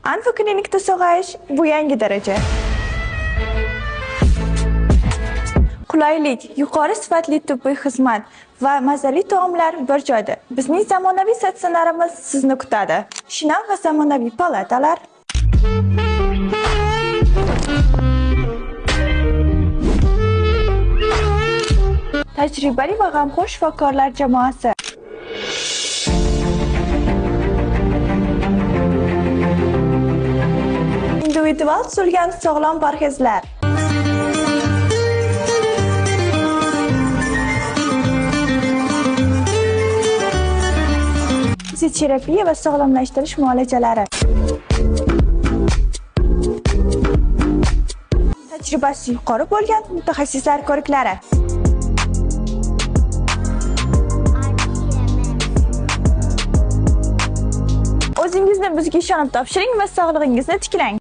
Anfa klinikda sog'ayish bu yangi daraja. Qulaylik, yuqori sifatli tibbiy xizmat va mazali taomlar bir joyda. Bizning zamonaviy statsionarimiz sizni kutadi. Shinam va zamonaviy palatalar, tajribali va g'amxo'r shifokorlar jamoasi. Individual tuzilgan sog'lom parhezlar. Fizioterapiya va sog'lomlashtirish muolajalari. Tajribasi yuqori bo'lgan mutaxassislar ko'riklari. O'zingizni bizga ishonib topshiring va sog'lig'ingizni tiklang.